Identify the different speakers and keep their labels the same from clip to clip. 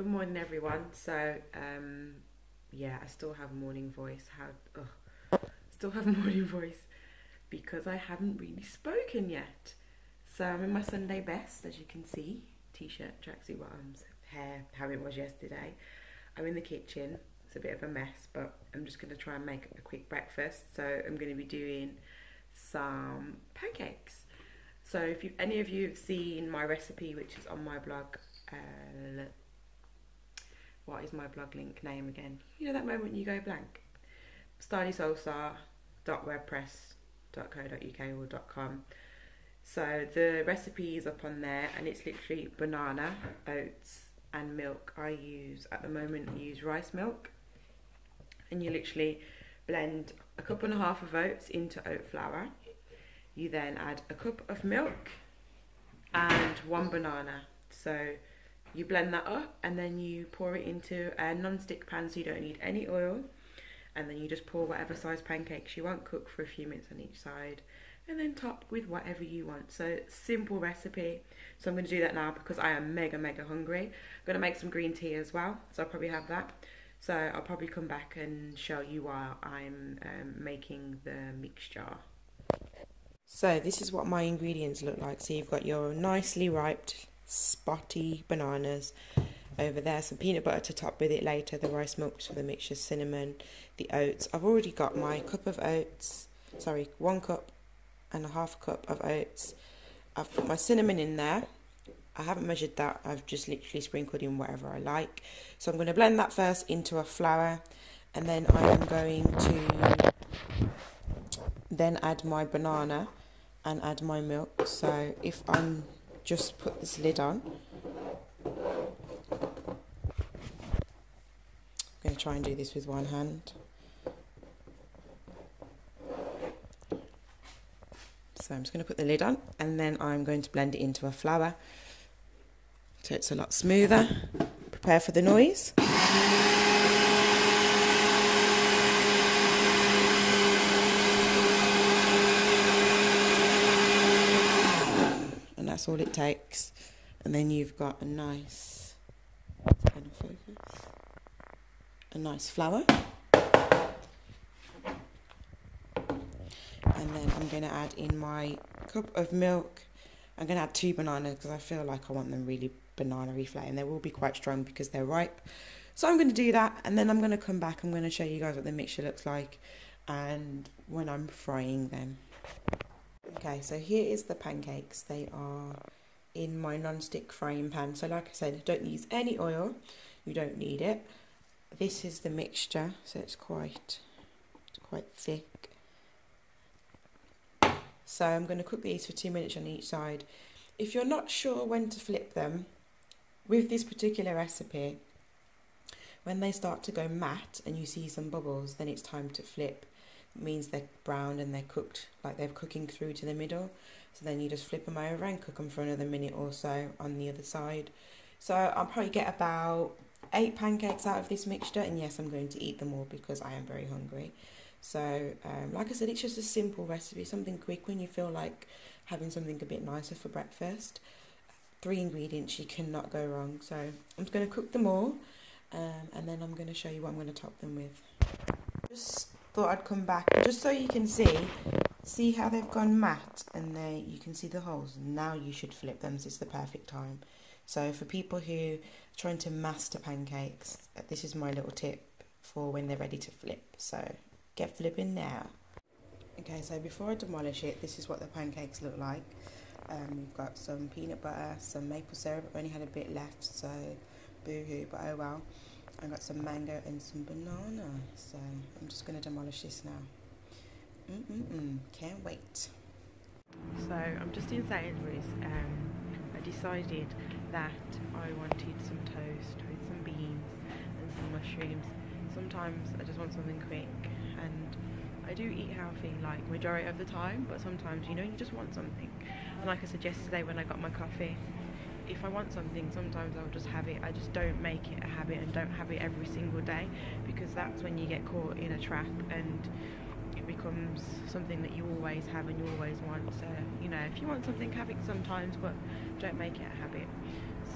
Speaker 1: Good morning, everyone. So, yeah, I still have morning voice. Still have morning voice because I haven't really spoken yet. So I'm in my Sunday best, as you can see. T-shirt, tracksuit bottoms, hair, how it was yesterday. I'm in the kitchen. It's a bit of a mess, but I'm just going to try and make a quick breakfast. So I'm going to be doing some pancakes. So if any of you have seen my recipe, which is on my blog, what is my blog link name again? You know that moment you go blank? Stylisoulstar.wordpress.co.uk or .com. So the recipe is up on there, and it's literally banana, oats and milk. At the moment I use rice milk, and you literally blend a cup and a half of oats into oat flour. You then add a cup of milk and one banana. So you blend that up, and then you pour it into a non-stick pan, so you don't need any oil. And then you just pour whatever size pancakes you want, cook for a few minutes on each side, and then top with whatever you want. So simple recipe. So I'm going to do that now because I am mega hungry. I'm going to make some green tea as well, so I'll probably have that. So I'll probably come back and show you while I'm making the mixture. So this is what my ingredients look like. So you've got your nicely ripe, spotty bananas over there, some peanut butter to top with it later, the rice milk for the mixture, cinnamon, the oats. I've already got my cup of oats, 1 cup and a half cup of oats. I've put my cinnamon in there. I haven't measured that, I've just literally sprinkled in whatever I like. So I'm going to blend that first into a flour, and then I am going to then add my banana and add my milk. So if I'm just put this lid on, I'm going to try and do this with one hand. So I'm just going to put the lid on, and then I'm going to blend it into a flour so it's a lot smoother. Prepare for the noise. And that's all it takes. And then you've got a nice flour. And then I'm going to add in my cup of milk. I'm going to add 2 bananas because I feel like I want them really banana-y flavour, and they will be quite strong because they're ripe. So I'm going to do that, and then I'm going to come back. I'm going to show you guys what the mixture looks like and when I'm frying them. Okay, so here is the pancakes. They are in my non-stick frying pan. So like I said, don't use any oil. You don't need it. This is the mixture, so it's quite thick. So I'm going to cook these for 2 minutes on each side. If you're not sure when to flip them, with this particular recipe, when they start to go matte and you see some bubbles, then it's time to flip. It means they're browned and they're cooked, like they're cooking through to the middle. So then you just flip them over and cook them for another minute or so on the other side. So I'll probably get about 8 pancakes out of this mixture, and yes, I'm going to eat them all because I am very hungry. So like I said, it's just a simple recipe, something quick when you feel like having something a bit nicer for breakfast. 3 ingredients, you cannot go wrong. So I'm just going to cook them all, and then I'm going to show you what I'm going to top them with. Just thought I'd come back just so you can see how they've gone matte, and you can see the holes. Now you should flip them. This is the perfect time. So for people who are trying to master pancakes, this is my little tip for when they're ready to flip. So get flipping now. Okay, so before I demolish it, this is what the pancakes look like. We've got some peanut butter, some maple syrup. I've only had a bit left, so boo-hoo, but oh well. I've got some mango and some banana, so I'm just going to demolish this now. Can't wait. So I'm just in Sainsbury's. I decided that I wanted some toast with some beans and some mushrooms. Sometimes I just want something quick, and I do eat healthy like majority of the time, but sometimes you just want something. And like I said yesterday when I got my coffee, if I want something, sometimes I'll just have it. I just don't make it a habit and don't have it every single day, because that's when you get caught in a trap and it becomes something that you always have and you always want. So if you want something, have it sometimes, but don't make it a habit.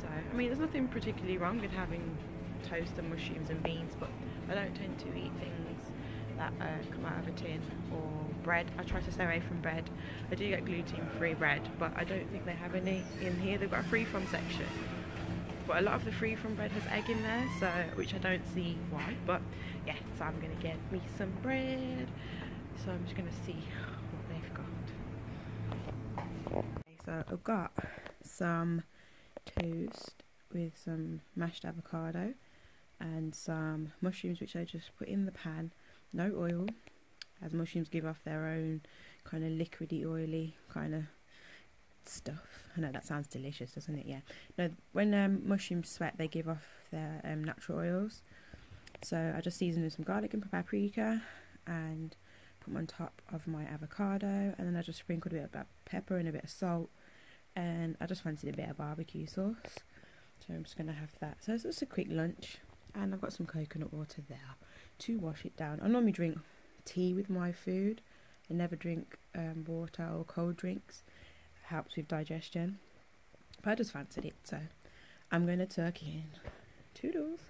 Speaker 1: So I mean, there's nothing particularly wrong with having toast and mushrooms and beans, but I don't tend to eat things that come out of a tin, or bread. I try to stay away from bread. I do get gluten-free bread, but I don't think they have any in here. They've got a free from section, but a lot of the free from bread has egg in there, so which I don't see why. But yeah, so I'm gonna get me some bread. So I'm just gonna see what they've got. Okay, so I've got some toast with some mashed avocado and some mushrooms, which I just put in the pan. No oil, as mushrooms give off their own kind of liquidy, oily kind of stuff. I know that sounds delicious, doesn't it? Yeah. No, when mushrooms sweat, they give off their natural oils. So I just season with some garlic and paprika and put them on top of my avocado, and then I just sprinkled a bit of pepper and a bit of salt, and I just fancied a bit of barbecue sauce. So I'm just going to have that. So it's just a quick lunch, and I've got some coconut water there to wash it down. I normally drink tea with my food. I never drink water or cold drinks. It helps with digestion. But I just fancied it, so I'm going to tuck in. Toodles.